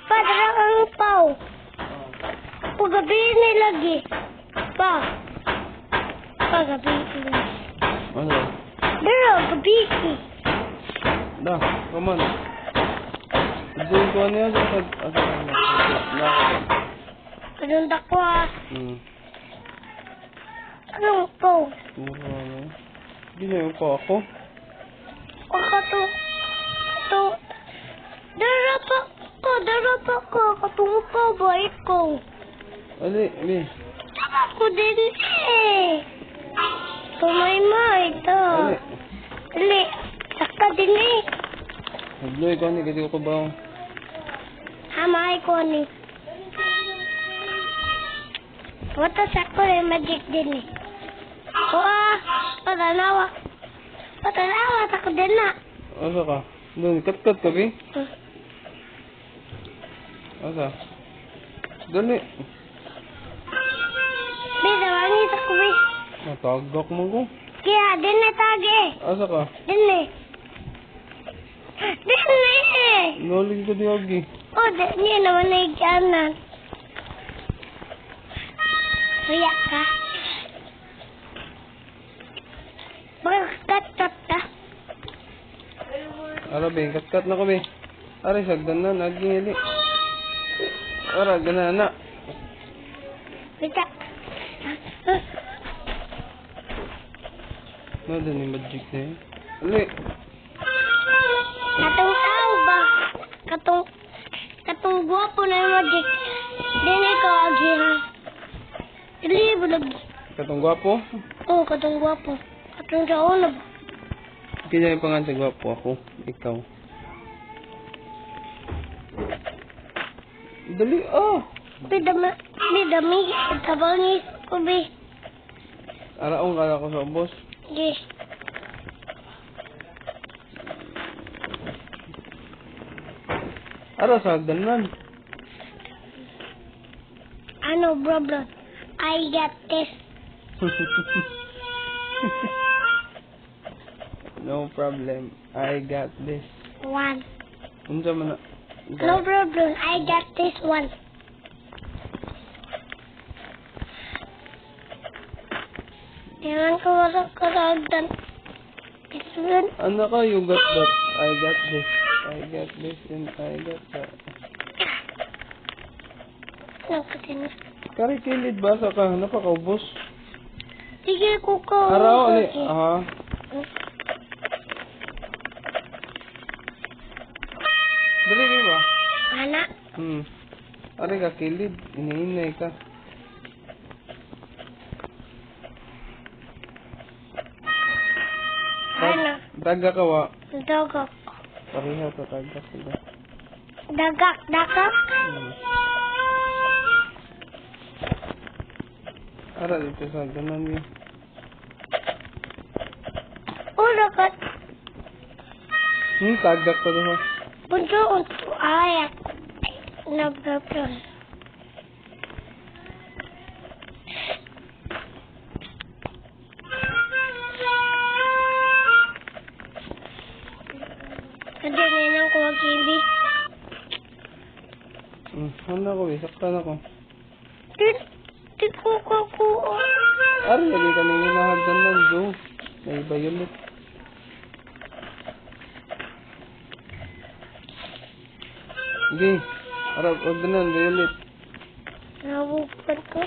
Padra ang pau. Pagabi nilagi. Pa. Pagabi nilagi. Ano? Dara, gabi. Dah, come on. Doon ko ano yan? Anong dakwa? Anong pau? Hindi na yung pa ako. Kato. Dara pa ko. Katungo pa, bait ko. Ali. Tama ko din eh. Tumay-may to. Ali. Saka din eh. Nagloy ko ni, kasi ko ba? Hamay ko ni. Wata sako eh, magic din eh. Patanawa. Tako din na. Asa ka? Doon, kat-kat ka, Bi? Asa? Dali. Bisa wangit ako eh. Natagak mo ko. Kaya, din na tage. Asa ka? Din eh. Noling ko di agi. Hindi naman na ikanan. Riyak ka. Kat ka. Ara, Bi, kat-kat na ko, Bi. Ara, sagdan na, naging. Ara, ganana. Riyak. Doon yung magic na yun. Ali. Katong tao ba? Katong guwapo na yung magic. Dili ka agi ha. Dili bulag. Katong gwapo. Oo, katong guwapo. Katong sao na ba? Kaya yung pangan sa gwapo ako. Ikaw. Dali, Bidami. Tabang ni Kubi. Araong kala ko sa boss. Yes. Ara, sagdan man. Ano problem? I got this. No problem. I got this. One. Unsa man na? No problem. I got this one. Tingnan ko wasak kasagdan. This one. Ano ka? You got that. I got this. I got this and I got that. Nakatin. Kari kilid basa ka. Napakaubos. Sige ko ko. Araw, ali. Aha. Dali, ba? Anak. Ari ka kilid. Iniinay ka. Ano? Daga ka wa. Dagak. Pariha ka taga sila. Dagak. Ara dito sa ganan niya. Dagat. Tagak ka doon. Punto untuk ayak. Nababron. Kadangin ang kuwag hindi. Ano ko eh, saktan ako. Di ko kakuha. Ari, lagi kami hinahagdan ng do. May violet. Hindi. Ara, huwag na ng violet. Nabukan ko.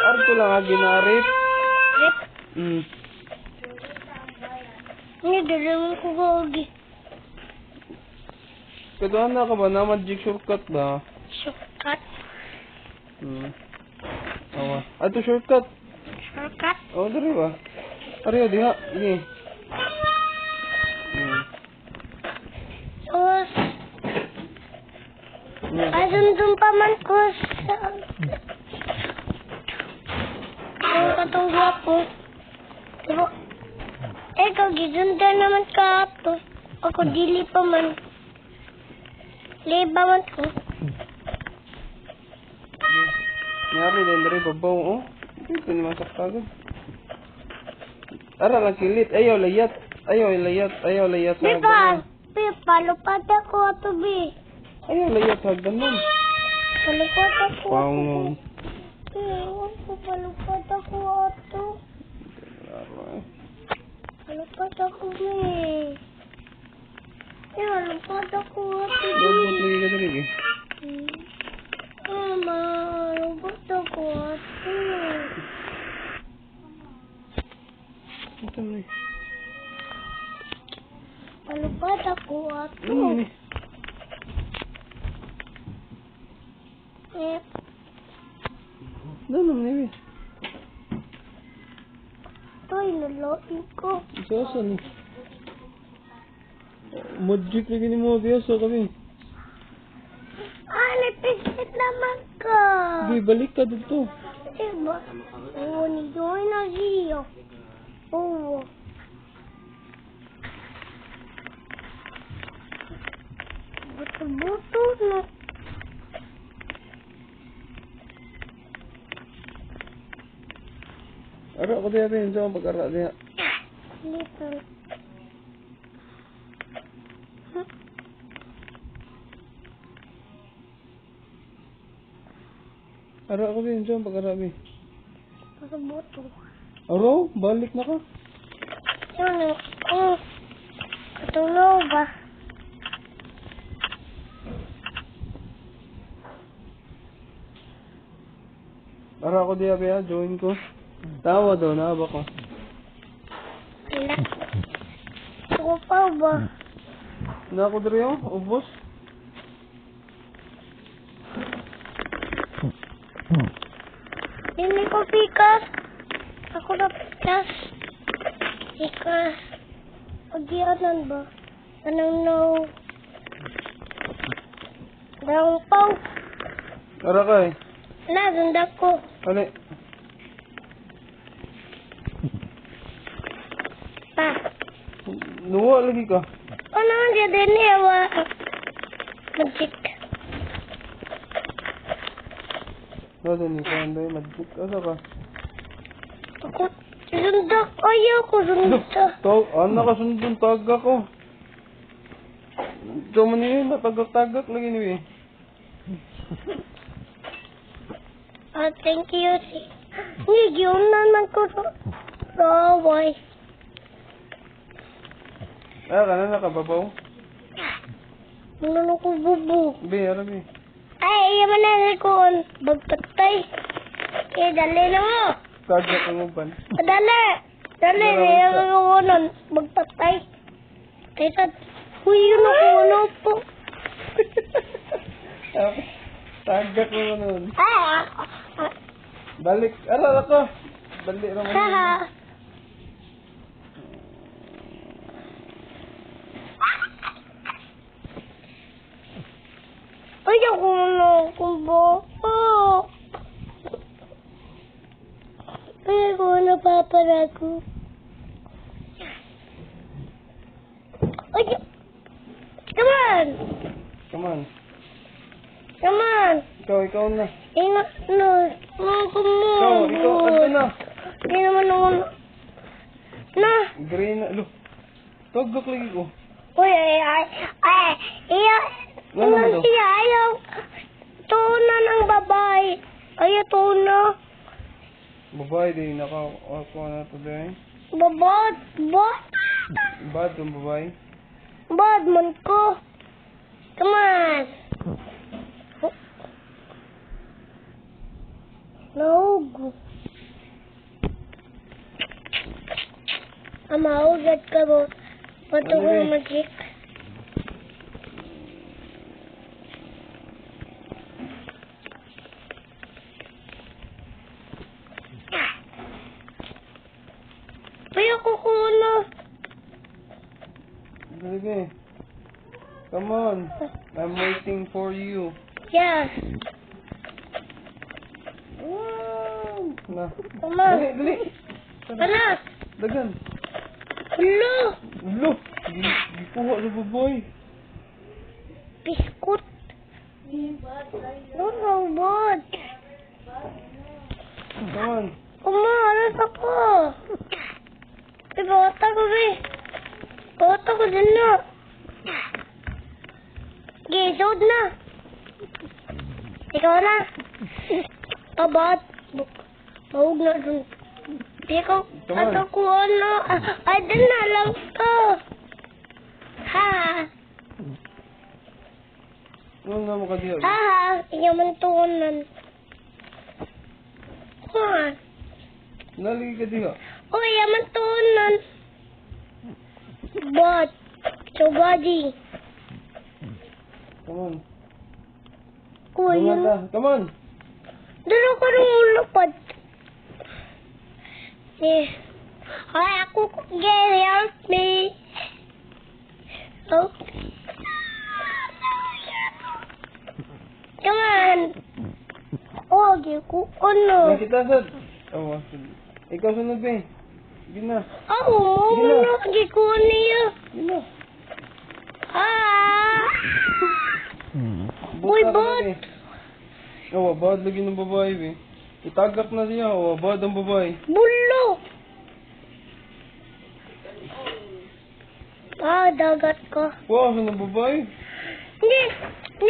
Arto lang nga ginarip. Rip. Hindi, dalaman ko gagi. Kaduhan na ka ba na magic shortcut ba? Shortcut. Awa. Ato shortcut. Shortcut. Oh, dari ba? Ari, diha. Ini. Tapos, asundun pa man ko sa... Ang katong gwapo. Diba? Ikaw, gisundan naman ka ito. Ako dili pa man. Liba man ko. Nyari din dari babaw, oh. Ito ni masak kagad. Ara lang kilit. Ayaw layat. Ayaw layat. Ayaw layat. Diba? Palo pa ako ito, Bi. Ayaw layat sagdan nun. Palupad ako. Pangon. Ewan ko, palupad ako ato. Laro eh. Palupad ako eh. Palupad ako ato. Lobot lagi ka dali eh. Mama, palupad ako ato. Ito na eh. Palupad ako ato. Ano eh? Dalam na eh. Ay, naloin ko. Isasan eh. Magic lagi ni mo. Biasa kami. Ah, napisit naman ka. Di, balik ka dito. Diba? Oo, nidoy na siya. Oo. Buto-buto na. Ara ko diya bin. Saan pag-ara diya? Little. Ara ko bin. Saan pag-ara bin? Buto-buto. Araw? Balik na ka? Yun, katunaw ba? Ara ko diya bin. Join ko. Tawa daw. Naaba ko. Wala. Ako pa ba? Na ako diri oh. Ubos. Hindi ko pikas. Ako na pikas. Pikas. Pag-ianan ba? Anong no? Darang pao. Ara ka eh. Ganda ko. Ali. Pa. Nuwa lagi ka. Ano ang dia din niya wa? Magic. Nado ni ka. Anday magic. Asa ka? Ako, sundak. Ayaw ko sundak. Tawag, anak ka sundun, tagak ko. Ito mo niyo, natagak-tagak lagi niyo eh. Thank you. Hindi, yun naman ko. Raway. Ah, kanan nakababaw. Ano ko bubu? Be, arabi. Ay, iya man na ko. Bagpatay. Dali na mo. Tagak ang uban. Dali. Dali, iya man ko nun. Bagpatay. Kaya, huy, yun ako, ano po. Tagak mo nun. Ay, Balik, ara ka. Balik naman. haha. Ay, ako na akong boko. Ay, ako na paparago. Ay, come on. Come on. Come on. Ikaw na. Ingat na. Ako mo. Ikaw, ano na? Hindi naman ako na. Na. Green na. Look. Tagak lagi ko. Uy, iya. Ano Ano daw? siya? Ayaw. Tuna ng babae. Ayaw tuna. Babae din, nakakuha na ito din. Babad. Bad. Bad yung babae. Bad man ko. Come on. Nahugo. Mahugat ka mo. Pato ko Ano eh? magic. Kaya ko kuna. Sige. Come on. I'm waiting for you. Yes. Na. Come on. Dali, dali. Ano? Dagan. Hello. Look. Gikuha sa baboy. Biskut. No, bad. Come on. Kumalas ako. Bata ko, be. Bata ko din na. Gisod na. Ikaw na. Abot. Mahug na dun. Ikaw, Come on. ato ko ano. Ay, dun na lang ko. Ha. Ano na mo ka diya? Ha. Iyaw man tuunan. Ha. Naligi ka diya? O, iyaw man tuunan. Bot. Chugadi. Come on. Kuya. Bumata. Come on. Doon ako nung ulupad. Eh. Ay, ako, Gary, help me. Oh. Come on. Oh, ko ano? Nakita sad. Oh, ikaw sunod ba eh? Sige na. Ako, Sige na. lagi ko niya. Sige na. Ah. Uy, Buta ka bot. na, eh. Oh, bad lagi ng babae eh. Itagak na siya. Oh, bad ang babae. Bulo. Ah, dagat ko. Wow, saan ang babae? Hindi,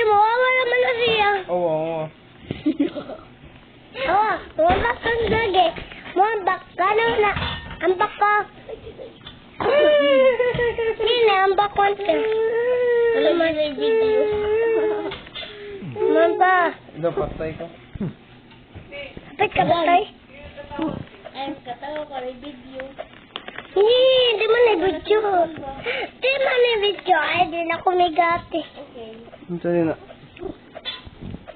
mawawala man na siya. Oh, wow. Oh, wala kang gagi. Mabak ka na. Ambak ka. Hindi, ambak ko siya. Alam mo na video. Mamba. Ito, patay ka. Kapit ka ba tayo? Ay, katawa ko rin video. Hindi mo na video. Di mo na video. Ay, di na kumigati. Okay. Ano sa'yo na?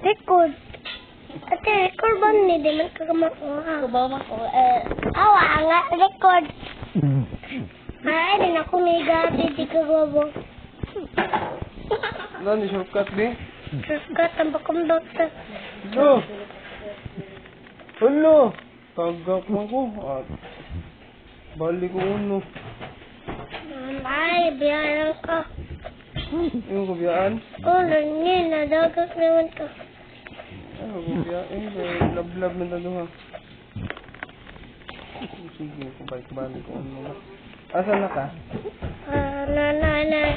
Record. Ate, record ba ni? Di man kagamakuha. Kubawa ko, Awa nga, record. Ay, di na kumigati. Di kagabo. Ano, ni shortcut ba? Suskat ang bakong doktor. Hello! Hello! Tagak mo ko. At balik ko uno. Ay, biyaran ka. Yung kubiyaan? Oh, langin. Nadagat naman ka. Ay, kubiyaan. Lab-lab na taluha. Sige, balik ko uno. Asan na ka? Nanay.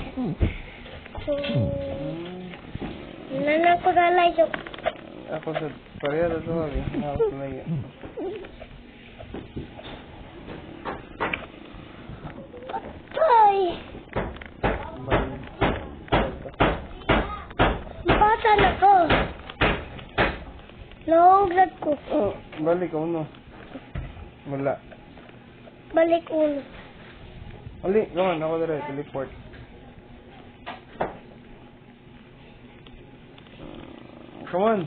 Nanay ko nalayo. Ako sa pareha na taluha. Ako tumayo. Ay, bata na ko. Nahuglad ko. Oh, balik ko uno. Wala. Balik ulo. Ali, come on. Ako na rin. Teleport. Come on.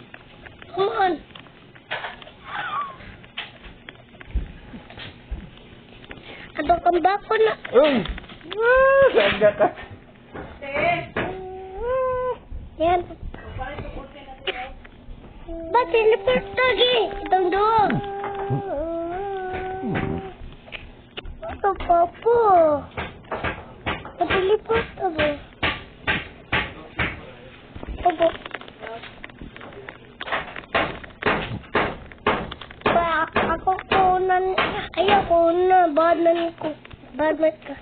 Come on. Ato kang bako na. Uy! Ah, saga ka. Yan. Ba't teleport lagi? Itong doon. Ito, Papo. Teleport ako. Papo. Ako kunan. Ayoko na. Badman ko. Badman ka.